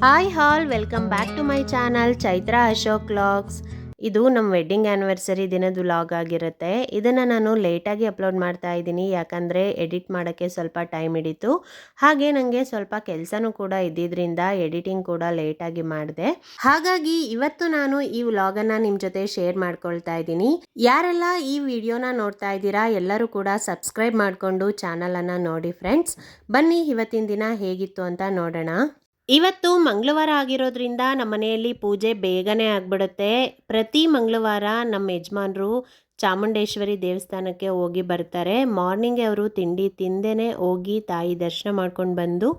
Hi all welcome back to my channel Chaitra Ashok vlogs. ಇದು ನಮ್ಮ wedding anniversary ದಿನದ vlog ಆಗಿರುತ್ತೆ. ಇದನ್ನು ನಾನು ಲೇಟಾಗಿ ಅಪ್ಲೋಡ್ ಮಾಡ್ತಾ ಇದ್ದೀನಿ, ಯಾಕಂದರೆ ಎಡಿಟ್ ಮಾಡೋಕ್ಕೆ ಸ್ವಲ್ಪ ಟೈಮ್ ಹಿಡಿತು. ಹಾಗೆ ನನಗೆ ಸ್ವಲ್ಪ ಕೆಲಸನೂ ಕೂಡ ಇದ್ದಿದ್ದರಿಂದ ಎಡಿಟಿಂಗ್ ಕೂಡ ಲೇಟಾಗಿ ಮಾಡಿದೆ. ಹಾಗಾಗಿ ಇವತ್ತು ನಾನು ಈ ವ್ಲಾಗನ್ನು ನಿಮ್ಮ ಜೊತೆ ಶೇರ್ ಮಾಡ್ಕೊಳ್ತಾ ಇದ್ದೀನಿ. ಯಾರೆಲ್ಲ ಈ ವಿಡಿಯೋನ ನೋಡ್ತಾ ಇದ್ದೀರಾ ಎಲ್ಲರೂ ಕೂಡ ಸಬ್ಸ್ಕ್ರೈಬ್ ಮಾಡಿಕೊಂಡು ಚಾನಲನ್ನು ನೋಡಿ ಫ್ರೆಂಡ್ಸ್. ಬನ್ನಿ ಇವತ್ತಿನ ದಿನ ಹೇಗಿತ್ತು ಅಂತ ನೋಡೋಣ. ಇವತ್ತು ಮಂಗಳವಾರ ಆಗಿರೋದ್ರಿಂದ ನಮ್ಮ ಮನೆಯಲ್ಲಿ ಪೂಜೆ ಬೇಗನೆ ಆಗಿಬಿಡುತ್ತೆ. ಪ್ರತಿ ಮಂಗಳವಾರ ನಮ್ಮ ಯಜಮಾನರು ಚಾಮುಂಡೇಶ್ವರಿ ದೇವಸ್ಥಾನಕ್ಕೆ ಹೋಗಿ ಬರ್ತಾರೆ. ಮಾರ್ನಿಂಗ್ ಅವರು ತಿಂಡಿ ತಿಂದೇನೆ ಹೋಗಿ ತಾಯಿ ದರ್ಶನ ಮಾಡ್ಕೊಂಡು ಬಂದು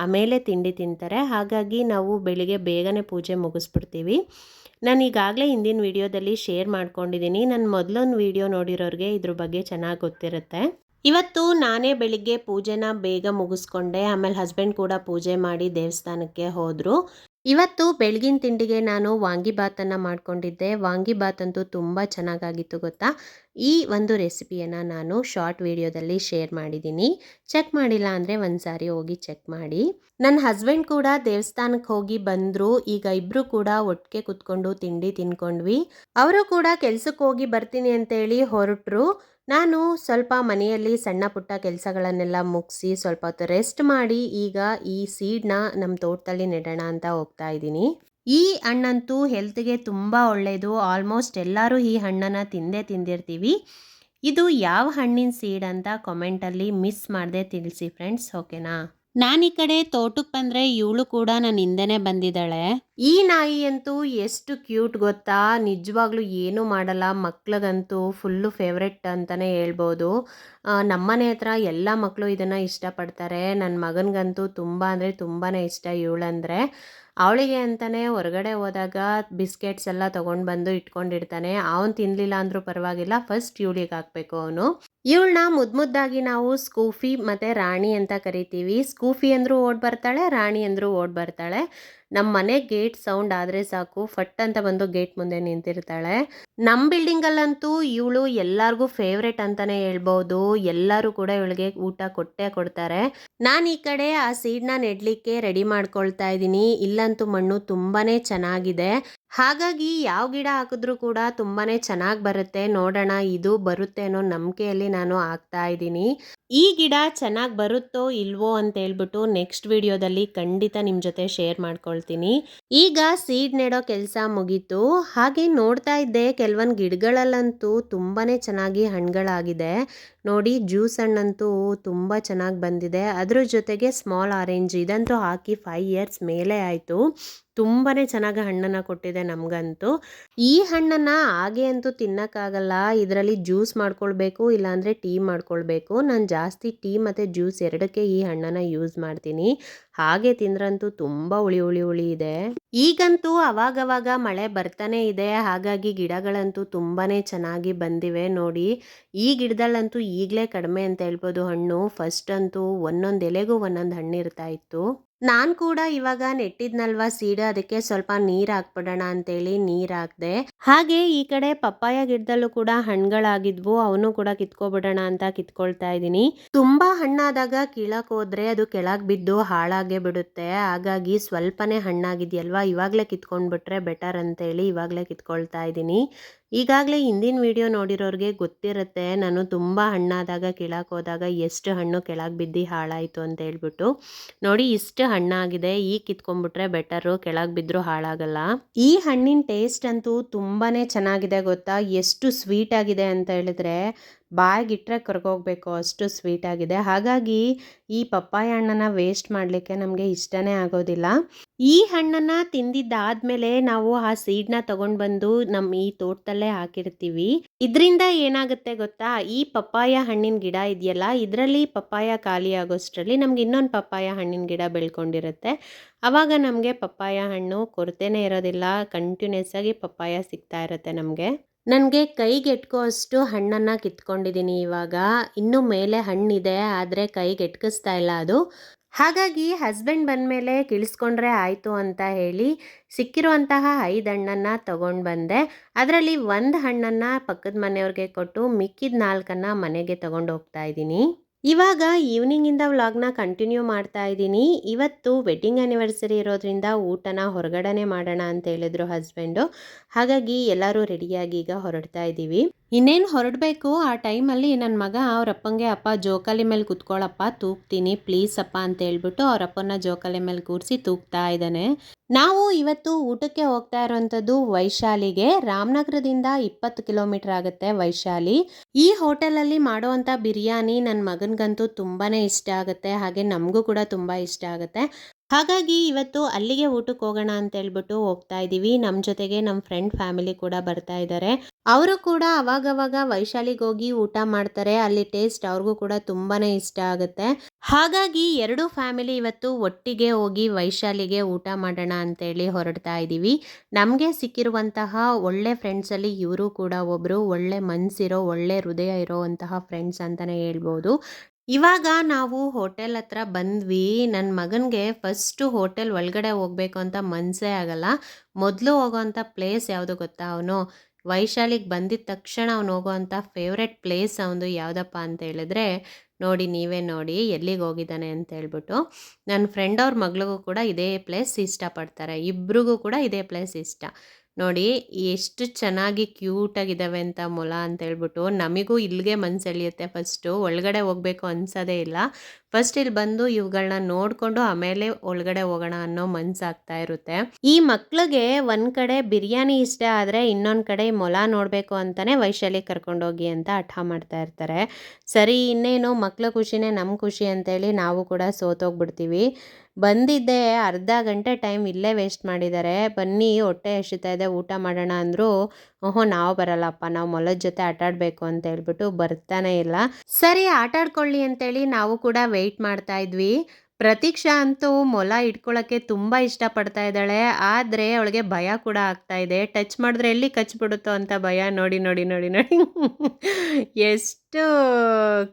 ಆಮೇಲೆ ತಿಂಡಿ ತಿಂತಾರೆ. ಹಾಗಾಗಿ ನಾವು ಬೆಳಿಗ್ಗೆ ಬೇಗನೆ ಪೂಜೆ ಮುಗಿಸ್ಬಿಡ್ತೀವಿ. ನಾನು ಈಗಾಗಲೇ ಹಿಂದಿನ ವಿಡಿಯೋದಲ್ಲಿ ಶೇರ್ ಮಾಡ್ಕೊಂಡಿದ್ದೀನಿ. ನನ್ನ ಮೊದಲೊಂದು ವಿಡಿಯೋ ನೋಡಿರೋರಿಗೆ ಇದ್ರ ಬಗ್ಗೆ ಚೆನ್ನಾಗಿ ಗೊತ್ತಿರುತ್ತೆ. ಇವತ್ತು ನಾನೇ ಬೆಳಿಗ್ಗೆ ಪೂಜೆನ ಬೇಗ ಮುಗಿಸ್ಕೊಂಡೆ. ಆಮೇಲೆ ಹಸ್ಬೆಂಡ್ ಕೂಡ ಪೂಜೆ ಮಾಡಿ ದೇವಸ್ಥಾನಕ್ಕೆ ಹೋದರು. ಇವತ್ತು ಬೆಳಗಿನ ತಿಂಡಿಗೆ ನಾನು ವಾಂಗಿಬಾತನ್ನು ಮಾಡ್ಕೊಂಡಿದ್ದೆ. ವಾಂಗಿಬಾತ್ ಅಂತೂ ತುಂಬ ಚೆನ್ನಾಗಾಗಿತ್ತು ಗೊತ್ತಾ. ಈ ಒಂದು ರೆಸಿಪಿಯನ್ನು ನಾನು ಶಾರ್ಟ್ ವಿಡಿಯೋದಲ್ಲಿ ಶೇರ್ ಮಾಡಿದ್ದೀನಿ. ಚೆಕ್ ಮಾಡಿಲ್ಲ ಅಂದರೆ ಒಂದು ಸಾರಿ ಹೋಗಿ ಚೆಕ್ ಮಾಡಿ. ನನ್ನ ಹಸ್ಬೆಂಡ್ ಕೂಡ ದೇವಸ್ಥಾನಕ್ಕೆ ಹೋಗಿ ಬಂದರು. ಈಗ ಇಬ್ಬರು ಕೂಡ ಒಟ್ಟಿಗೆ ಕುತ್ಕೊಂಡು ತಿಂಡಿ ತಿನ್ಕೊಂಡ್ವಿ. ಅವರು ಕೂಡ ಕೆಲ್ಸಕ್ಕೆ ಹೋಗಿ ಬರ್ತೀನಿ ಅಂತೇಳಿ ಹೊರಟರು. ನಾನು ಸ್ವಲ್ಪ ಮನೆಯಲ್ಲಿ ಸಣ್ಣ ಪುಟ್ಟ ಕೆಲಸಗಳನ್ನೆಲ್ಲ ಮುಗಿಸಿ ಸ್ವಲ್ಪ ಹೊತ್ತು ರೆಸ್ಟ್ ಮಾಡಿ ಈಗ ಈ ಸೀಡ್ನ ನಮ್ಮ ತೋಟದಲ್ಲಿ ನೆಡೋಣ ಅಂತ ಹೋಗ್ತಾ ಇದ್ದೀನಿ. ಈ ಹಣ್ಣಂತೂ ಹೆಲ್ತ್ಗೆ ತುಂಬ ಒಳ್ಳೆಯದು. ಆಲ್ಮೋಸ್ಟ್ ಎಲ್ಲರೂ ಈ ಹಣ್ಣನ್ನು ತಿಂದಿರ್ತೀವಿ. ಇದು ಯಾವ ಹಣ್ಣಿನ ಸೀಡ್ ಅಂತ ಕಾಮೆಂಟಲ್ಲಿ ಮಿಸ್ ಮಾಡದೆ ತಿಳಿಸಿ ಫ್ರೆಂಡ್ಸ್, ಓಕೆನಾ. ನಾನು ಈ ಕಡೆ ತೋಟಕ್ಕೆ ಬಂದರೆ ಇವಳು ಕೂಡ ನನ್ನ ಹಿಂದೆನೇ ಬಂದಿದ್ದಾಳೆ. ಈ ನಾಯಿ ಅಂತೂ ಎಷ್ಟು ಕ್ಯೂಟ್ ಗೊತ್ತಾ. ನಿಜವಾಗ್ಲೂ ಏನೂ ಮಾಡಲ್ಲ. ಮಕ್ಳಿಗಂತೂ ಫುಲ್ಲು ಫೇವ್ರೆಟ್ ಅಂತಲೇ ಹೇಳ್ಬೋದು. ನಮ್ಮನೆ ಹತ್ರ ಎಲ್ಲ ಮಕ್ಕಳು ಇದನ್ನು ಇಷ್ಟಪಡ್ತಾರೆ. ನನ್ನ ಮಗನಿಗಂತೂ ತುಂಬ ಅಂದರೆ ತುಂಬಾ ಇಷ್ಟ ಇವಳಂದರೆ. ಅವಳಿಗೆ ಅಂತಲೇ ಹೊರಗಡೆ ಹೋದಾಗ ಬಿಸ್ಕೆಟ್ಸ್ ಎಲ್ಲ ತೊಗೊಂಡು ಬಂದು ಇಟ್ಕೊಂಡಿರ್ತಾನೆ. ಅವನು ತಿನ್ನಲಿಲ್ಲ ಅಂದರೂ ಪರವಾಗಿಲ್ಲ, ಫಸ್ಟ್ ಇವಳಿಗೆ ಹಾಕಬೇಕು ಅವನು. ಇವಳನ್ನ ಮುದ್ದಾಗಿ ನಾವು ಸ್ಕೂಫಿ ಮತ್ತು ರಾಣಿ ಅಂತ ಕರಿತೀವಿ. ಸ್ಕೂಫಿ ಅಂದರೂ ಓಡ್ ಬರ್ತಾಳೆ, ರಾಣಿ ಅಂದರೂ ಓಡ್ ಬರ್ತಾಳೆ. ನಮ್ಮ ಮನೆ ಗೇಟ್ ಸೌಂಡ್ ಆದರೆ ಸಾಕು ಫಟ್ ಅಂತ ಬಂದು ಗೇಟ್ ಮುಂದೆ ನಿಂತಿರ್ತಾಳೆ. ನಮ್ಮ ಬಿಲ್ಡಿಂಗಲ್ಲಂತೂ ಇವಳು ಎಲ್ಲರಿಗೂ ಫೇವ್ರೆಟ್ ಅಂತಲೇ ಹೇಳ್ಬೋದು. ಎಲ್ಲರೂ ಕೂಡ ಇವಳಿಗೆ ಊಟ ಕೊಡ್ತಾರೆ. ನಾನು ಈ ಕಡೆ ಆ ಸೀಡ್ನ ನೆಡಲಿಕ್ಕೆ ರೆಡಿ ಮಾಡ್ಕೊಳ್ತಾ ಇದ್ದೀನಿ. ಇಲ್ಲಂತೂ ಮಣ್ಣು ತುಂಬಾ ಚೆನ್ನಾಗಿದೆ. ಹಾಗಾಗಿ ಯಾವ ಗಿಡ ಹಾಕಿದ್ರೂ ಕೂಡ ತುಂಬಾ ಚೆನ್ನಾಗಿ ಬರುತ್ತೆ. ನೋಡೋಣ ಇದು ಬರುತ್ತೆ ಅನ್ನೋ ನಂಬಿಕೆಯಲ್ಲಿ ನಾನು ಹಾಕ್ತಾ ಇದ್ದೀನಿ. ಈ ಗಿಡ ಚೆನ್ನಾಗಿ ಬರುತ್ತೋ ಇಲ್ವೋ ಅಂತ ಹೇಳ್ಬಿಟ್ಟು ನೆಕ್ಸ್ಟ್ ವಿಡಿಯೋದಲ್ಲಿ ಖಂಡಿತ ನಿಮ್ಮ ಜೊತೆ ಶೇರ್ ಮಾಡ್ಕೊಳ್ತೀನಿ. ಈಗ ಸೀಡ್ ನೆಡೋ ಕೆಲಸ ಮುಗೀತು. ಹಾಗೆ ನೋಡ್ತಾ ಇದ್ದೆ ಕೆಲವೊಂದು ಗಿಡಗಳಲ್ಲಂತೂ ತುಂಬಾ ಚೆನ್ನಾಗಿ ಹಣ್ಣುಗಳಾಗಿದೆ. ನೋಡಿ, ಜ್ಯೂಸ್ ಹಣ್ಣಂತೂ ತುಂಬ ಚೆನ್ನಾಗಿ ಬಂದಿದೆ. ಅದ್ರ ಜೊತೆಗೆ ಸ್ಮಾಲ್ ಆರೆಂಜ್ ಇದಂತೂ ಹಾಕಿ 5 ಇಯರ್ಸ್ ಮೇಲೆ ಆಯಿತು. ತುಂಬಾ ಚೆನ್ನಾಗಿ ಹಣ್ಣನ್ನು ಕೊಟ್ಟಿದೆ ನಮಗಂತೂ. ಈ ಹಣ್ಣನ್ನು ಹಾಗೆ ಅಂತೂ ತಿನ್ನೋಕ್ಕಾಗಲ್ಲ. ಇದರಲ್ಲಿ ಜ್ಯೂಸ್ ಮಾಡ್ಕೊಳ್ಬೇಕು, ಇಲ್ಲಾಂದರೆ ಟೀ ಮಾಡ್ಕೊಳ್ಬೇಕು. ನಾನು ಜಾಸ್ತಿ ಟೀ ಮತ್ತು ಜ್ಯೂಸ್ ಎರಡಕ್ಕೆ ಈ ಹಣ್ಣನ್ನು ಯೂಸ್ ಮಾಡ್ತೀನಿ. ಹಾಗೆ ತಿಂದ್ರಂತೂ ತುಂಬ ಹುಳಿ ಇದೆ. ಈಗಂತೂ ಅವಾಗವಾಗ ಮಳೆ ಬರ್ತಾನೆ ಇದೆ. ಹಾಗಾಗಿ ಗಿಡಗಳಂತೂ ತುಂಬಾ ಚೆನ್ನಾಗಿ ಬಂದಿವೆ. ನೋಡಿ, ಈ ಗಿಡದಲ್ಲಂತೂ ಈಗಲೇ ಕಡಿಮೆ ಅಂತ ಹೇಳ್ಬೋದು ಹಣ್ಣು. ಫಸ್ಟ್ ಅಂತೂ ಒಂದೊಂದು ಎಲೆಗೂ ಒಂದೊಂದು ಹಣ್ಣು ಇರ್ತಾ ಇತ್ತು. ನಾನು ಕೂಡ ಇವಾಗ ನೆಟ್ಟಿದ್ನಲ್ವಾ ಸೀಡ್, ಅದಕ್ಕೆ ಸ್ವಲ್ಪ ನೀರು ಹಾಕ್ಬಿಡೋಣ ಅಂತೇಳಿ ನೀರು ಹಾಕಿದೆ. ಹಾಗೆ ಈ ಕಡೆ ಪಪ್ಪಾಯ ಗಿಡದಲ್ಲೂ ಕೂಡ ಹಣ್ಣುಗಳಾಗಿದ್ವು, ಅವನು ಕೂಡ ಕಿತ್ಕೊಬಿಡೋಣ ಅಂತ ಕಿತ್ಕೊಳ್ತಾ ಇದ್ದೀನಿ. ತುಂಬಾ ಹಣ್ಣಾದಾಗ ಕೀಳಕ್ ಹೋದ್ರೆ ಅದು ಕೆಳಗೆ ಬಿದ್ದು ಹಾಳಾಗೇ ಬಿಡುತ್ತೆ. ಹಾಗಾಗಿ ಸ್ವಲ್ಪನೇ ಹಣ್ಣಾಗಿದೆಯಲ್ವಾ, ಇವಾಗಲೇ ಕಿತ್ಕೊಂಡ್ಬಿಟ್ರೆ ಬೆಟರ್ ಅಂತೇಳಿ ಇವಾಗಲೇ ಕಿತ್ಕೊಳ್ತಾ ಇದ್ದೀನಿ. ಈಗಾಗಲೇ ಹಿಂದಿನ ವಿಡಿಯೋ ನೋಡಿರೋರಿಗೆ ಗೊತ್ತಿರುತ್ತೆ, ನಾನು ತುಂಬ ಹಣ್ಣಾದಾಗ ಕೀಳಕ್ಕೆ ಹೋದಾಗ ಎಷ್ಟು ಹಣ್ಣು ಕೆಳಗೆ ಬಿದ್ದು ಹಾಳಾಯಿತು ಅಂತ ಹೇಳ್ಬಿಟ್ಟು. ನೋಡಿ, ಇಷ್ಟು ಹಣ್ಣಾಗಿದೆ. ಈಗ ಕಿತ್ಕೊಂಡ್ಬಿಟ್ರೆ ಬೆಟರು, ಕೆಳಗೆ ಬಿದ್ದರೂ ಹಾಳಾಗಲ್ಲ. ಈ ಹಣ್ಣಿನ ಟೇಸ್ಟ್ ಅಂತೂ ತುಂಬಾ ಚೆನ್ನಾಗಿದೆ ಗೊತ್ತಾ. ಎಷ್ಟು ಸ್ವೀಟ್ ಆಗಿದೆ ಅಂತ ಹೇಳಿದ್ರೆ ಬಾಯಿಗಿಟ್ರೆ ಕರ್ಗೋಗ್ಬೇಕು, ಅಷ್ಟು ಸ್ವೀಟ್ ಆಗಿದೆ. ಹಾಗಾಗಿ ಈ ಪಪ್ಪಾಯ ಹಣ್ಣನ್ನು ವೇಸ್ಟ್ ಮಾಡಲಿಕ್ಕೆ ನಮಗೆ ಇಷ್ಟನೇ ಆಗೋದಿಲ್ಲ. ಈ ಹಣ್ಣನ್ನು ತಿಂದಿದ್ದಾದ್ಮೇಲೆ ನಾವು ಆ ಸೀಡ್ನ ತಗೊಂಡು ಬಂದು ನಮ್ಮ ಈ ತೋಟದಲ್ಲೇ ಹಾಕಿರ್ತೀವಿ. ಇದರಿಂದ ಏನಾಗುತ್ತೆ ಗೊತ್ತಾ, ಈ ಪಪ್ಪಾಯ ಹಣ್ಣಿನ ಗಿಡ ಇದೆಯಲ್ಲ, ಇದರಲ್ಲಿ ಪಪ್ಪಾಯ ಖಾಲಿ ಆಗೋಷ್ಟರಲ್ಲಿ ನಮ್ಗೆ ಇನ್ನೊಂದು ಪಪ್ಪಾಯ ಹಣ್ಣಿನ ಗಿಡ ಬೆಳ್ಕೊಂಡಿರುತ್ತೆ. ಆವಾಗ ನಮಗೆ ಪಪ್ಪಾಯ ಹಣ್ಣು ಕೊರತೆನೇ ಇರೋದಿಲ್ಲ. ಕಂಟಿನ್ಯೂಸ್ ಆಗಿ ಪಪ್ಪಾಯ ಸಿಗ್ತಾ ಇರುತ್ತೆ ನಮಗೆ. ನನಗೆ ಕೈಗೆ ಎಟ್ಕೋ ಅಷ್ಟು ಹಣ್ಣನ್ನು ಕಿತ್ಕೊಂಡಿದ್ದೀನಿ. ಇವಾಗ ಇನ್ನೂ ಮೇಲೆ ಹಣ್ಣಿದೆ, ಆದರೆ ಕೈಗೆ ಎಟ್ಕಿಸ್ತಾ ಇಲ್ಲ ಅದು. ಹಾಗಾಗಿ ಹಸ್ಬೆಂಡ್ ಬಂದಮೇಲೆ ಕಿಳಿಸ್ಕೊಂಡ್ರೆ ಆಯಿತು ಅಂತ ಹೇಳಿ ಸಿಕ್ಕಿರುವಂತಹ 5 ಹಣ್ಣನ್ನು ತೊಗೊಂಡು ಬಂದೆ. ಅದರಲ್ಲಿ 1 ಹಣ್ಣನ್ನು ಪಕ್ಕದ ಮನೆಯವ್ರಿಗೆ ಕೊಟ್ಟು ಮಿಕ್ಕಿದ 4 ಮನೆಗೆ ತೊಗೊಂಡು ಹೋಗ್ತಾ ಇದ್ದೀನಿ. ಇವಾಗ ಈವ್ನಿಂಗಿಂದ ವ್ಲಾಗ್ನ ಕಂಟಿನ್ಯೂ ಮಾಡ್ತಾ ಇದ್ದೀನಿ. ಇವತ್ತು ವೆಡ್ಡಿಂಗ್ ಆ್ಯನಿವರ್ಸರಿ ಇರೋದ್ರಿಂದ ಊಟನ ಹೊರಗಡೆನೇ ಮಾಡೋಣ ಅಂತ ಹೇಳಿದ್ರು ಹಸ್ಬೆಂಡು. ಹಾಗಾಗಿ ಎಲ್ಲರೂ ರೆಡಿಯಾಗಿ ಈಗ ಹೊರಡ್ತಾ ಇದ್ದೀವಿ. ಇನ್ನೇನು ಹೊರಡಬೇಕು ಆ ಟೈಮಲ್ಲಿ ನನ್ನ ಮಗ ಅವ್ರ ಅಪ್ಪಂಗೆ, ಅಪ್ಪ ಜೋಕಾಲಿ ಮೇಲೆ ಕುತ್ಕೊಳ್ಳಪ್ಪ ತೂಗ್ತೀನಿ ಪ್ಲೀಸ್ ಅಪ್ಪ ಅಂತ ಹೇಳ್ಬಿಟ್ಟು ಅವ್ರ ಅಪ್ಪನ ಜೋಕಾಲಿ ಮೇಲೆ ಕೂರಿಸಿ ತೂಗ್ತಾ ಇದ್ದಾನೆ. ನಾವು ಇವತ್ತು ಊಟಕ್ಕೆ ಹೋಗ್ತಾ ಇರೋವಂಥದ್ದು ವೈಶಾಲಿಗೆ. ರಾಮನಗರದಿಂದ 20 ಕಿಲೋಮೀಟರ್ ಆಗುತ್ತೆ ವೈಶಾಲಿ. ಈ ಹೋಟೆಲಲ್ಲಿ ಮಾಡುವಂಥ ಬಿರಿಯಾನಿ ನನ್ನ ಮಗನಿಗಂತೂ ತುಂಬಾ ಇಷ್ಟ ಆಗುತ್ತೆ, ಹಾಗೆ ನಮಗೂ ಕೂಡ ತುಂಬ ಇಷ್ಟ ಆಗುತ್ತೆ. ಹಾಗಾಗಿ ಇವತ್ತು ಅಲ್ಲಿಗೆ ಊಟಕ್ಕೆ ಹೋಗೋಣ ಅಂತ ಹೇಳ್ಬಿಟ್ಟು ಹೋಗ್ತಾ ಇದ್ದೀವಿ. ನಮ್ಮ ಜೊತೆಗೆ ನಮ್ಮ ಫ್ರೆಂಡ್ ಫ್ಯಾಮಿಲಿ ಕೂಡ ಬರ್ತಾ ಇದ್ದಾರೆ. ಅವರು ಕೂಡ ಅವಾಗವಾಗ ವೈಶಾಲಿಗೆ ಹೋಗಿ ಊಟ ಮಾಡ್ತಾರೆ. ಅಲ್ಲಿ ಟೇಸ್ಟ್ ಅವ್ರಿಗೂ ಕೂಡ ತುಂಬಾ ಇಷ್ಟ ಆಗುತ್ತೆ. ಹಾಗಾಗಿ ಎರಡು ಫ್ಯಾಮಿಲಿ ಇವತ್ತು ಒಟ್ಟಿಗೆ ಹೋಗಿ ವೈಶಾಲಿಗೆ ಊಟ ಮಾಡೋಣ ಅಂತೇಳಿ ಹೊರಡ್ತಾ ಇದ್ದೀವಿ. ನಮಗೆ ಸಿಕ್ಕಿರುವಂತಹ ಒಳ್ಳೆ ಫ್ರೆಂಡ್ಸಲ್ಲಿ ಇವರು ಕೂಡ ಒಬ್ಬರು. ಒಳ್ಳೆ ಮನಸ್ಸಿರೋ, ಒಳ್ಳೆ ಹೃದಯ ಇರೋವಂತಹ ಫ್ರೆಂಡ್ಸ್ ಅಂತಲೇ ಹೇಳ್ಬೋದು. ಇವಾಗ ನಾವು ಹೋಟೆಲ್ ಹತ್ರ ಬಂದ್ವಿ. ನನ್ನ ಮಗನಿಗೆ ಫಸ್ಟು ಹೋಟೆಲ್ ಒಳಗಡೆ ಹೋಗಬೇಕು ಅಂತ ಮನಸ್ಸೇ ಆಗಲ್ಲ. ಮೊದಲು ಹೋಗೋವಂಥ ಪ್ಲೇಸ್ ಯಾವುದು ಗೊತ್ತಾ? ಅವನು ವೈಶಾಲಿಗೆ ಬಂದಿದ್ದ ತಕ್ಷಣ ಅವನು ಹೋಗೋವಂಥ ಫೇವ್ರೆಟ್ ಪ್ಲೇಸ್ ಅವನದು ಯಾವುದಪ್ಪ ಅಂತ ಹೇಳಿದ್ರೆ, ನೋಡಿ ನೀವೇ ನೋಡಿ ಎಲ್ಲಿಗೆ ಹೋಗಿದ್ದಾನೆ ಅಂತ ಹೇಳ್ಬಿಟ್ಟು. ನನ್ನ ಫ್ರೆಂಡ್ ಅವ್ರ ಮಗಳಿಗೂ ಕೂಡ ಇದೇ ಪ್ಲೇಸ್ ಇಷ್ಟಪಡ್ತಾರೆ. ಇಬ್ರಿಗೂ ಕೂಡ ಇದೇ ಪ್ಲೇಸ್ ಇಷ್ಟ. ನೋಡಿ ಎಷ್ಟು ಚೆನ್ನಾಗಿ ಕ್ಯೂಟಾಗಿದ್ದಾವೆ ಅಂತ ಮೊಲ ಅಂತ ಹೇಳ್ಬಿಟ್ಟು. ನಮಗೂ ಇಲ್ಲಿಗೆ ಮನಸ್ಸೆಳೆಯುತ್ತೆ. ಫಸ್ಟು ಒಳಗಡೆ ಹೋಗಬೇಕು ಅನ್ಸೋದೇ ಇಲ್ಲ. ಫಸ್ಟ್ ಇಲ್ಲಿ ಬಂದು ಇವುಗಳನ್ನ ನೋಡಿಕೊಂಡು ಆಮೇಲೆ ಒಳಗಡೆ ಹೋಗೋಣ ಅನ್ನೋ ಮನಸ್ಸಾಗ್ತಾ ಇರುತ್ತೆ. ಈ ಮಕ್ಳಿಗೆ ಒಂದು ಕಡೆ ಬಿರಿಯಾನಿ ಇಷ್ಟ ಆದರೆ ಇನ್ನೊಂದು ಕಡೆ ಮೊಲ ನೋಡಬೇಕು ಅಂತಲೇ ವೈಶಾಲಿ ಕರ್ಕೊಂಡೋಗಿ ಅಂತ ಹಠ ಮಾಡ್ತಾ ಇರ್ತಾರೆ. ಸರಿ ಇನ್ನೇನು ಮಕ್ಳ ಖುಷಿನೇ ನಮ್ಮ ಖುಷಿ ಅಂತೇಳಿ ನಾವು ಕೂಡ ಸೋತೋಗ್ಬಿಡ್ತೀವಿ. ಬಂದಿದ್ದೆ ಅರ್ಧ ಗಂಟೆ ಟೈಮ್ ಇಲ್ಲೇ ವೇಸ್ಟ್ ಮಾಡಿದ್ದಾರೆ. ಬನ್ನಿ ಹೊಟ್ಟೆ ಹಸಿತಾ ಇದೆ ಊಟ ಮಾಡೋಣ ಅಂದರು. ನಾವು ಬರಲ್ಲಪ್ಪ, ನಾವು ಮೊಲದ ಜೊತೆ ಆಟಾಡಬೇಕು ಅಂತ ಹೇಳ್ಬಿಟ್ಟು ಬರ್ತಾನೆ ಇಲ್ಲ. ಸರಿ ಆಟಾಡ್ಕೊಳ್ಳಿ ಅಂತೇಳಿ ನಾವು ಕೂಡ ವೆಯ್ಟ್ ಮಾಡ್ತಾ ಇದ್ವಿ. ಪ್ರತೀಕ್ಷಾ ಅಂತೂ ಮೊಲ ಇಟ್ಕೊಳ್ಳೋಕ್ಕೆ ತುಂಬ ಇಷ್ಟಪಡ್ತಾ ಇದ್ದಾಳೆ. ಆದರೆ ಅವಳಿಗೆ ಭಯ ಕೂಡ ಆಗ್ತಾ ಇದೆ. ಟಚ್ ಮಾಡಿದ್ರೆ ಎಲ್ಲಿ ಕಚ್ಬಿಡುತ್ತೋ ಅಂತ ಭಯ. ನೋಡಿ ನೋಡಿ ನೋಡಿ ನೋಡಿ ಎಷ್ಟು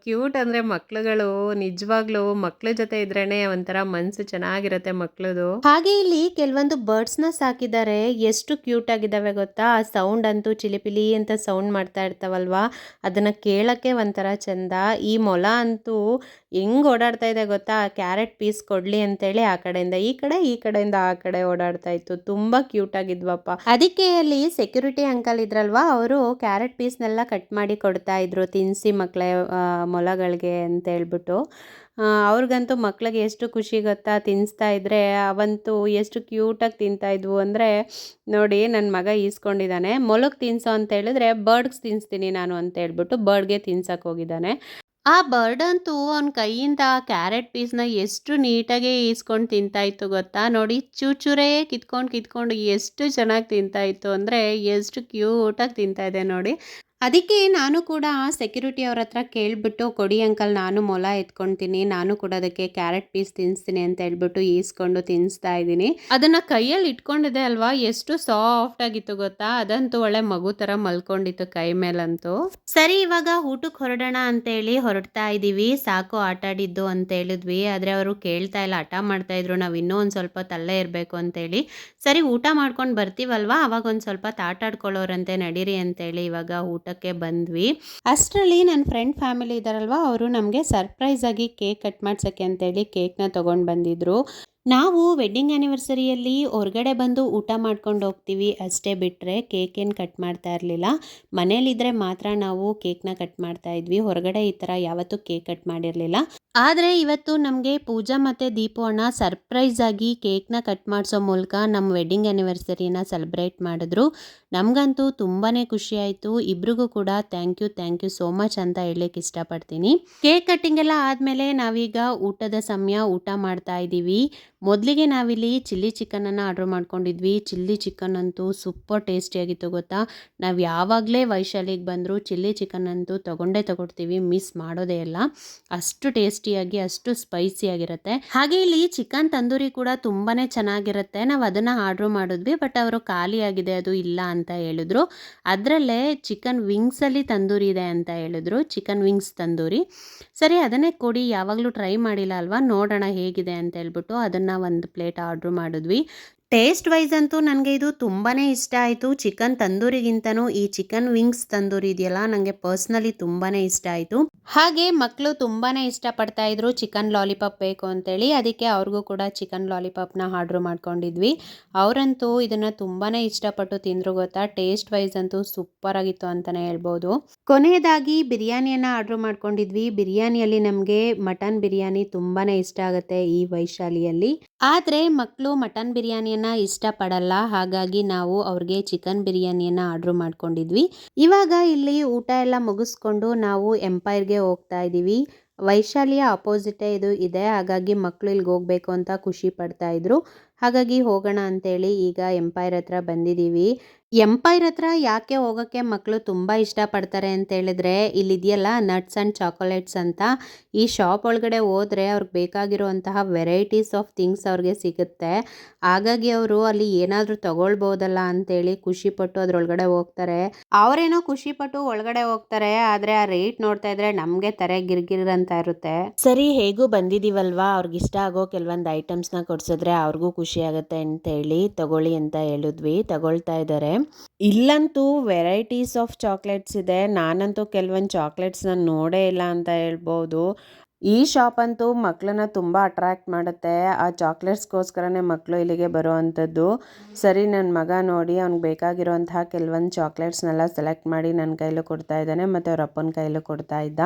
ಕ್ಯೂಟ್ ಅಂದರೆ ಮಕ್ಳುಗಳು. ನಿಜವಾಗ್ಲೂ ಮಕ್ಳ ಜೊತೆ ಇದ್ರೇನೆ ಒಂಥರ ಮನಸ್ಸು ಚೆನ್ನಾಗಿರುತ್ತೆ ಮಕ್ಳದು. ಹಾಗೆ ಇಲ್ಲಿ ಕೆಲವೊಂದು ಬರ್ಡ್ಸ್ನ ಸಾಕಿದ್ದಾರೆ. ಎಷ್ಟು ಕ್ಯೂಟ್ ಆಗಿದ್ದಾವೆ ಗೊತ್ತಾ? ಆ ಸೌಂಡ್ ಅಂತೂ ಚಿಲಿಪಿಲಿ ಅಂತ ಸೌಂಡ್ ಮಾಡ್ತಾ ಇರ್ತಾವಲ್ವಾ, ಅದನ್ನು ಕೇಳೋಕ್ಕೆ ಒಂಥರ ಚಂದ. ಈ ಮೊಲ ಅಂತೂ ಹೆಂಗೆ ಓಡಾಡ್ತಾ ಇದೆ ಗೊತ್ತಾ? ಕ್ಯಾರೆಟ್ ಪೀಸ್ ಕೊಡಲಿ ಅಂತೇಳಿ ಆ ಕಡೆಯಿಂದ ಈ ಕಡೆ, ಈ ಕಡೆಯಿಂದ ಆ ಕಡೆ ಓಡಾಡ್ತಾ ಇತ್ತು. ತುಂಬ ಕ್ಯೂಟ್ ಆಗಿದ್ವಪ್ಪ. ಅದಕ್ಕೆ ಅಲ್ಲಿ ಸೆಕ್ಯೂರಿಟಿ ಅಂಕಲ್ ಇದ್ರಲ್ವಾ, ಅವರು ಕ್ಯಾರೆಟ್ ಪೀಸ್ನೆಲ್ಲ ಕಟ್ ಮಾಡಿ ಕೊಡ್ತಾ ಇದ್ರು, ತಿನ್ನಿಸಿ ಮಕ್ಕಳೇ ಮೊಲಗಳಿಗೆ ಅಂತ ಹೇಳ್ಬಿಟ್ಟು. ಅವ್ರಿಗಂತೂ ಮಕ್ಳಿಗೆ ಎಷ್ಟು ಖುಷಿ ಗೊತ್ತಾ ತಿನ್ನಿಸ್ತಾ ಇದ್ದರೆ. ಅವಂತೂ ಎಷ್ಟು ಕ್ಯೂಟಾಗಿ ತಿಂತಾ ಇದ್ವು ಅಂದರೆ ನೋಡಿ, ನನ್ನ ಮಗ ಈಸ್ಕೊಂಡಿದ್ದಾನೆ. ಮೊಲಕ್ಕೆ ತಿನ್ಸೋ ಅಂತ ಹೇಳಿದ್ರೆ ಬರ್ಡ್ಗೆ ತಿನ್ನಿಸ್ತೀನಿ ನಾನು ಅಂತ ಹೇಳ್ಬಿಟ್ಟು ಬರ್ಡ್ಗೆ ತಿನ್ಸಕ್ಕೆ ಹೋಗಿದ್ದಾನೆ. ಆ ಬರ್ಡ್ ಅಂತೂ ಅವನ ಕೈಯಿಂದ ಕ್ಯಾರೆಟ್ ಪೀಸ್ನ ಎಷ್ಟು ನೀಟಾಗಿ ಈಸ್ಕೊಂಡು ತಿಂತಾ ಇತ್ತು ಗೊತ್ತಾ? ನೋಡಿ ಚೂರೇ ಕಿತ್ಕೊಂಡು ಎಷ್ಟು ಚೆನ್ನಾಗಿ ತಿಂತಾ ಇತ್ತು ಅಂದರೆ, ಎಷ್ಟು ಕ್ಯೂಟಾಗಿ ತಿಂತಾ ಇದೆ ನೋಡಿ. ಅದಕ್ಕೆ ನಾನು ಕೂಡ ಸೆಕ್ಯೂರಿಟಿ ಅವ್ರ ಹತ್ರ ಕೇಳಿಬಿಟ್ಟು, ಕೊಡಿ ಅಂಕಲ್ ನಾನು ಮೊಲ ಎತ್ಕೊಳ್ತೀನಿ, ನಾನು ಕೂಡ ಅದಕ್ಕೆ ಕ್ಯಾರೆಟ್ ಪೀಸ್ ತಿನ್ನಿಸ್ತೀನಿ ಅಂತ ಹೇಳ್ಬಿಟ್ಟು ಈಸ್ಕೊಂಡು ತಿನ್ನಿಸ್ತಾ ಇದ್ದೀನಿ. ಅದನ್ನು ಕೈಯಲ್ಲಿ ಇಟ್ಕೊಂಡಿದೆ ಅಲ್ವಾ, ಎಷ್ಟು ಸಾಫ್ಟ್ ಆಗಿತ್ತು ಗೊತ್ತಾ? ಅದಂತೂ ಒಳ್ಳೆ ಮಗು ಥರ ಮಲ್ಕೊಂಡಿತ್ತು ಕೈ ಮೇಲಂತೂ. ಸರಿ ಇವಾಗ ಊಟಕ್ಕೆ ಹೊರಡೋಣ ಅಂತೇಳಿ ಹೊರಡ್ತಾ ಇದ್ದೀವಿ. ಸಾಕು ಆಟಾಡಿದ್ದು ಅಂತ ಹೇಳಿದ್ವಿ, ಆದರೆ ಅವರು ಕೇಳ್ತಾ ಇಲ್ಲ, ಹಠ ಮಾಡ್ತಾ ಇದ್ರು ನಾವು ಇನ್ನೂ ಒಂದು ಸ್ವಲ್ಪ ತಲ್ಲೇ ಇರಬೇಕು ಅಂತೇಳಿ. ಸರಿ ಊಟ ಮಾಡ್ಕೊಂಡು ಬರ್ತೀವಲ್ವಾ, ಅವಾಗ ಒಂದು ಸ್ವಲ್ಪ ಆಟಾಡ್ಕೊಳ್ಳೋರಂತೆ ನಡೀರಿ ಅಂತೇಳಿ ಇವಾಗ ಊಟಕ್ಕೆ ಬಂದ್ವಿ. ಅಷ್ಟರಲ್ಲಿ ನನ್ನ ಫ್ರೆಂಡ್ ಫ್ಯಾಮಿಲಿ ಇದ್ದಾರಲ್ವ, ಅವರು ನಮಗೆ ಸರ್ಪ್ರೈಸ್ ಆಗಿ ಕೇಕ್ ಕಟ್ ಮಾಡ್ಸೋಕ್ಕೆ ಅಂತೇಳಿ ಕೇಕ್ನ ತೊಗೊಂಡು ಬಂದಿದ್ರು. ನಾವು ವೆಡ್ಡಿಂಗ್ ಆ್ಯನಿವರ್ಸರಿಯಲ್ಲಿ ಹೊರಗಡೆ ಬಂದು ಊಟ ಮಾಡ್ಕೊಂಡು ಹೋಗ್ತೀವಿ ಅಷ್ಟೇ, ಬಿಟ್ಟರೆ ಕೇಕ್ ಏನು ಕಟ್ ಮಾಡ್ತಾ ಇರಲಿಲ್ಲ. ಮನೇಲಿದ್ದರೆ ಮಾತ್ರ ನಾವು ಕೇಕ್ನ ಕಟ್ ಮಾಡ್ತಾ ಇದ್ವಿ. ಹೊರಗಡೆ ಈ ಥರ ಯಾವತ್ತೂ ಕೇಕ್ ಕಟ್ ಮಾಡಿರಲಿಲ್ಲ. ಆದರೆ ಇವತ್ತು ನಮಗೆ ಪೂಜಾ ಮತ್ತು ದೀಪು ಅಣ್ಣ ಸರ್ಪ್ರೈಸ್ ಆಗಿ ಕೇಕ್ನ ಕಟ್ ಮಾಡಿಸೋ ಮೂಲಕ ನಮ್ಮ ವೆಡ್ಡಿಂಗ್ ಆ್ಯನಿವರ್ಸರಿನ ಸೆಲೆಬ್ರೇಟ್ ಮಾಡಿದ್ರು. ನಮಗಂತೂ ತುಂಬಾ ಖುಷಿ ಆಯಿತು. ಇಬ್ರಿಗೂ ಕೂಡ ಥ್ಯಾಂಕ್ ಯು ಸೋ ಮಚ್ ಅಂತ ಹೇಳಲಿಕ್ಕೆ ಇಷ್ಟಪಡ್ತೀನಿ. ಕೇಕ್ ಕಟ್ಟಿಂಗ್ ಎಲ್ಲ ಆದಮೇಲೆ ನಾವೀಗ ಊಟದ ಸಮಯ, ಊಟ ಮಾಡ್ತಾ ಇದ್ದೀವಿ. ಮೊದಲಿಗೆ ನಾವಿಲ್ಲಿ ಚಿಲ್ಲಿ ಚಿಕನನ್ನು ಆರ್ಡ್ರ್ ಮಾಡ್ಕೊಂಡಿದ್ವಿ. ಚಿಲ್ಲಿ ಚಿಕನ್ ಅಂತೂ ಸೂಪರ್ ಟೇಸ್ಟಿಯಾಗಿತ್ತು ಗೊತ್ತಾ? ನಾವು ಯಾವಾಗಲೇ ವೈಶಾಲಿಗೆ ಬಂದರೂ ಚಿಲ್ಲಿ ಚಿಕನ್ ಅಂತೂ ತಗೊಳ್ತೀವಿ, ಮಿಸ್ ಮಾಡೋದೇ ಇಲ್ಲ. ಅಷ್ಟು ಟೇಸ್ಟಿಯಾಗಿ, ಅಷ್ಟು ಸ್ಪೈಸಿಯಾಗಿರುತ್ತೆ. ಹಾಗೆ ಇಲ್ಲಿ ಚಿಕನ್ ತಂದೂರಿ ಕೂಡ ತುಂಬಾ ಚೆನ್ನಾಗಿರುತ್ತೆ. ನಾವು ಅದನ್ನು ಆರ್ಡ್ರ್ ಮಾಡಿದ್ವಿ, ಬಟ್ ಅವರು ಖಾಲಿಯಾಗಿದೆ, ಅದು ಇಲ್ಲ ಅಂತ ಹೇಳಿದ್ರು. ಅದರಲ್ಲೇ ಚಿಕನ್ ವಿಂಗ್ಸಲ್ಲಿ ತಂದೂರಿ ಇದೆ ಅಂತ ಹೇಳಿದ್ರು, ಚಿಕನ್ ವಿಂಗ್ಸ್ ತಂದೂರಿ. ಸರಿ ಅದನ್ನೇ ಕೊಡಿ, ಯಾವಾಗಲೂ ಟ್ರೈ ಮಾಡಿಲ್ಲ ಅಲ್ವಾ, ನೋಡೋಣ ಹೇಗಿದೆ ಅಂತ ಹೇಳ್ಬಿಟ್ಟು ಅದನ್ನು ಒಂದು ಪ್ಲೇಟ್ ಆರ್ಡ್ರ್ ಮಾಡಿದ್ವಿ. ಟೇಸ್ಟ್ ವೈಸ್ ಅಂತೂ ನನಗೆ ಇದು ತುಂಬಾ ಇಷ್ಟ ಆಯಿತು. ಚಿಕನ್ ತಂದೂರಿಗಿಂತನೂ ಈ ಚಿಕನ್ ವಿಂಗ್ಸ್ ತಂದೂರಿ ಇದೆಯಲ್ಲ ನನಗೆ ಪರ್ಸ್ನಲಿ ತುಂಬಾ ಇಷ್ಟ ಆಯಿತು. ಹಾಗೆ ಮಕ್ಕಳು ತುಂಬಾ ಇಷ್ಟಪಡ್ತಾ ಇದ್ರು ಚಿಕನ್ ಲಾಲಿಪಾಪ್ ಬೇಕು ಅಂತೇಳಿ. ಅದಕ್ಕೆ ಅವ್ರಿಗೂ ಕೂಡ ಚಿಕನ್ ಲಾಲಿಪಾಪ್ನ ಆರ್ಡ್ರ್ ಮಾಡ್ಕೊಂಡಿದ್ವಿ. ಅವರಂತೂ ಇದನ್ನು ತುಂಬಾ ಇಷ್ಟಪಟ್ಟು ತಿಂದರು ಗೊತ್ತಾ. ಟೇಸ್ಟ್ ವೈಸ್ ಅಂತೂ ಸೂಪರ್ ಆಗಿತ್ತು ಅಂತಲೇ ಹೇಳ್ಬೋದು. ಕೊನೆಯದಾಗಿ ಬಿರಿಯಾನಿಯನ್ನು ಆರ್ಡ್ರ್ ಮಾಡ್ಕೊಂಡಿದ್ವಿ. ಬಿರಿಯಾನಿಯಲ್ಲಿ ನಮಗೆ ಮಟನ್ ಬಿರಿಯಾನಿ ತುಂಬಾ ಇಷ್ಟ ಆಗುತ್ತೆ ಈ ವೈಶಾಲಿಯಲ್ಲಿ. ಆದರೆ ಮಕ್ಕಳು ಮಟನ್ ಬಿರಿಯಾನಿಯನ್ನು ಇಷ್ಟಪಡಲ್ಲ. ಹಾಗಾಗಿ ನಾವು ಅವ್ರಿಗೆ ಚಿಕನ್ ಬಿರಿಯಾನಿಯನ್ನು ಆರ್ಡ್ರ್ ಮಾಡ್ಕೊಂಡಿದ್ವಿ. ಇವಾಗ ಇಲ್ಲಿ ಊಟ ಎಲ್ಲ ಮುಗಿಸ್ಕೊಂಡು ನಾವು ಎಂಪೈರ್ಗೆ ಹೋಗ್ತಾ ಇದ್ದೀವಿ. ವೈಶಾಲಿಯ ಅಪೋಸಿಟೇ ಇದು ಇದೆ. ಹಾಗಾಗಿ ಮಕ್ಕಳು ಇಲ್ಲಿಗೆ ಹೋಗಬೇಕು ಅಂತ ಖುಷಿ ಪಡ್ತಾ ಇದ್ರು. ಹಾಗಾಗಿ ಹೋಗೋಣ ಅಂತೇಳಿ ಈಗ ಎಂಪೈರ್ ಹತ್ರ ಬಂದಿದ್ದೀವಿ. ಎಂಪೈರ್ ಹತ್ರ ಯಾಕೆ ಹೋಗೋಕ್ಕೆ ಮಕ್ಕಳು ತುಂಬ ಇಷ್ಟಪಡ್ತಾರೆ ಅಂತ ಹೇಳಿದ್ರೆ, ಇಲ್ಲಿದೆಯಲ್ಲ ನಟ್ಸ್ ಆ್ಯಂಡ್ ಚಾಕೊಲೇಟ್ಸ್ ಅಂತ. ಈ ಶಾಪ್ ಒಳಗಡೆ ಹೋದರೆ ಅವ್ರಿಗೆ ಬೇಕಾಗಿರುವಂತಹ ವೆರೈಟೀಸ್ ಆಫ್ ಥಿಂಗ್ಸ್ ಅವ್ರಿಗೆ ಸಿಗುತ್ತೆ. ಹಾಗಾಗಿ ಅವರು ಅಲ್ಲಿ ಏನಾದರೂ ತಗೊಳ್ಬೋದಲ್ಲ ಅಂತೇಳಿ ಖುಷಿಪಟ್ಟು ಅದರೊಳಗಡೆ ಹೋಗ್ತಾರೆ. ಅವರೇನೋ ಖುಷಿಪಟ್ಟು ಒಳಗಡೆ ಹೋಗ್ತಾರೆ, ಆದರೆ ಆ ರೇಟ್ ನೋಡ್ತಾ ಇದ್ರೆ ನಮಗೆ ತಲೆ ಗಿರ್ಗಿರ್ ಅಂತ ಇರುತ್ತೆ. ಸರಿ, ಹೇಗೂ ಬಂದಿದ್ದೀವಲ್ವಾ, ಅವ್ರಿಗೆ ಇಷ್ಟ ಆಗೋ ಕೆಲವೊಂದು ಐಟಮ್ಸ್ನ ಕೊಡ್ಸಿದ್ರೆ ಅವ್ರಿಗೂ ಖುಷಿ ಆಗುತ್ತೆ ಅಂತೇಳಿ ತಗೊಳ್ಳಿ ಅಂತ ಹೇಳಿದ್ವಿ. ತಗೊಳ್ತಾ ಇದ್ದಾರೆ. ಇಲ್ಲಂತೂ ವೆರೈಟೀಸ್ ಆಫ್ ಚಾಕ್ಲೇಟ್ಸ್ ಇದೆ. ನಾನಂತೂ ಕೆಲವೊಂದು ಚಾಕ್ಲೇಟ್ಸ್ನ ನೋಡೇ ಇಲ್ಲ ಅಂತ ಹೇಳ್ಬೋದು. ಈ ಶಾಪ್ ಅಂತೂ ಮಕ್ಕಳನ್ನ ತುಂಬ ಅಟ್ರಾಕ್ಟ್ ಮಾಡುತ್ತೆ. ಆ ಚಾಕ್ಲೇಟ್ಸ್ಗೋಸ್ಕರನೇ ಮಕ್ಕಳು ಇಲ್ಲಿಗೆ ಬರೋ ಅಂಥದ್ದು. ಸರಿ, ನನ್ನ ಮಗ ನೋಡಿ ಅವ್ನಿಗೆ ಬೇಕಾಗಿರೋಂತಹ ಕೆಲವೊಂದು ಚಾಕ್ಲೇಟ್ಸ್ನೆಲ್ಲ ಸೆಲೆಕ್ಟ್ ಮಾಡಿ ನನ್ನ ಕೈಲೂ ಕೊಡ್ತಾ ಇದ್ದಾನೆ ಮತ್ತು ಅವ್ರ ಅಪ್ಪನ ಕೈಲೂ ಕೊಡ್ತಾ ಇದ್ದ.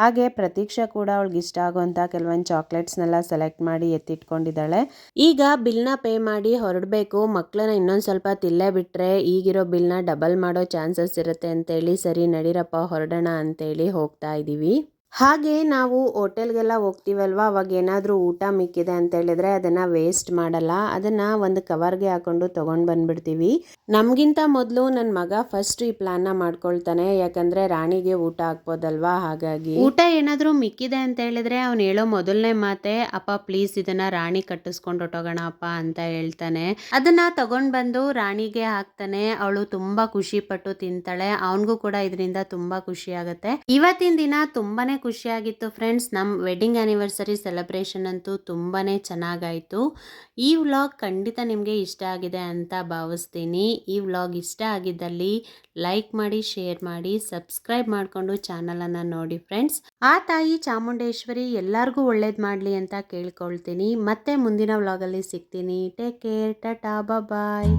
ಹಾಗೆ ಪ್ರತೀಕ್ಷಾ ಕೂಡ ಅವಳಿಗೆ ಇಷ್ಟ ಆಗುವಂಥ ಕೆಲವೊಂದು ಚಾಕ್ಲೇಟ್ಸ್ನೆಲ್ಲ ಸೆಲೆಕ್ಟ್ ಮಾಡಿ ಎತ್ತಿಟ್ಕೊಂಡಿದ್ದಾಳೆ. ಈಗ ಬಿಲ್ನ ಪೇ ಮಾಡಿ ಹೊರಡಬೇಕು. ಮಕ್ಕಳನ್ನ ಇನ್ನೊಂದು ಸ್ವಲ್ಪ ತಿಲ್ಲೇ ಬಿಟ್ಟರೆ ಈಗಿರೋ ಬಿಲ್ನ ಡಬಲ್ ಮಾಡೋ ಚಾನ್ಸಸ್ ಇರುತ್ತೆ ಅಂತೇಳಿ ಸರಿ ನಡೀರಪ್ಪ ಹೊರಡೋಣ ಅಂತೇಳಿ ಹೋಗ್ತಾ ಇದ್ದೀವಿ. ಹಾಗೆ ನಾವು ಹೋಟೆಲ್ಗೆಲ್ಲ ಹೋಗ್ತೀವಲ್ವ, ಅವಾಗ ಏನಾದರೂ ಊಟ ಮಿಕ್ಕಿದೆ ಅಂತ ಹೇಳಿದ್ರೆ ಅದನ್ನು ವೇಸ್ಟ್ ಮಾಡಲ್ಲ. ಅದನ್ನು ಒಂದು ಕವರ್ಗೆ ಹಾಕೊಂಡು ತೊಗೊಂಡು ಬಂದುಬಿಡ್ತೀವಿ. ನಮಗಿಂತ ಮೊದಲು ನನ್ನ ಮಗ ಫಸ್ಟ್ ಈ ಪ್ಲ್ಯಾನ್ನ ಮಾಡ್ಕೊಳ್ತಾನೆ. ಯಾಕಂದರೆ ರಾಣಿಗೆ ಊಟ ಹಾಕ್ಬೋದಲ್ವಾ. ಹಾಗಾಗಿ ಊಟ ಏನಾದರೂ ಮಿಕ್ಕಿದೆ ಅಂತ ಹೇಳಿದ್ರೆ ಅವ್ನು ಹೇಳೋ ಮೊದಲನೇ ಮಾತೆ, ಅಪ್ಪ ಪ್ಲೀಸ್ ಇದನ್ನು ರಾಣಿ ಕಟ್ಟಿಸ್ಕೊಂಡು ಹೊಟ್ಟೋಗೋಣ ಅಪ್ಪ ಅಂತ ಹೇಳ್ತಾನೆ. ಅದನ್ನು ತಗೊಂಡು ಬಂದು ರಾಣಿಗೆ ಹಾಕ್ತಾನೆ. ಅವಳು ತುಂಬ ಖುಷಿಪಟ್ಟು ತಿಂತಾಳೆ. ಅವನಿಗೂ ಕೂಡ ಇದರಿಂದ ತುಂಬ ಖುಷಿ ಆಗುತ್ತೆ. ಇವತ್ತಿನ ದಿನ ತುಂಬಾ ಖುಷಿಯಾಗಿತ್ತು ಫ್ರೆಂಡ್ಸ್. ನಮ್ಮ ವೆಡ್ಡಿಂಗ್ ಆ್ಯನಿವರ್ಸರಿ ಸೆಲೆಬ್ರೇಷನ್ ಅಂತೂ ತುಂಬಾ ಚೆನ್ನಾಗಾಯಿತು. ಈ ವ್ಲಾಗ್ ಖಂಡಿತ ನಿಮಗೆ ಇಷ್ಟ ಆಗಿದೆ ಅಂತ ಭಾವಿಸ್ತೀನಿ. ಈ ವ್ಲಾಗ್ ಇಷ್ಟ ಆಗಿದ್ದಲ್ಲಿ ಲೈಕ್ ಮಾಡಿ, ಶೇರ್ ಮಾಡಿ, ಸಬ್ಸ್ಕ್ರೈಬ್ ಮಾಡಿಕೊಂಡು ಚಾನಲನ್ನು ನೋಡಿ ಫ್ರೆಂಡ್ಸ್. ಆ ತಾಯಿ ಚಾಮುಂಡೇಶ್ವರಿ ಎಲ್ಲರಿಗೂ ಒಳ್ಳೇದು ಮಾಡಲಿ ಅಂತ ಕೇಳ್ಕೊಳ್ತೀನಿ. ಮತ್ತೆ ಮುಂದಿನ ವ್ಲಾಗಲ್ಲಿ ಸಿಗ್ತೀನಿ. ಟೇಕ್ ಕೇರ್, ಟಾಟಾ, ಬಾಯ್.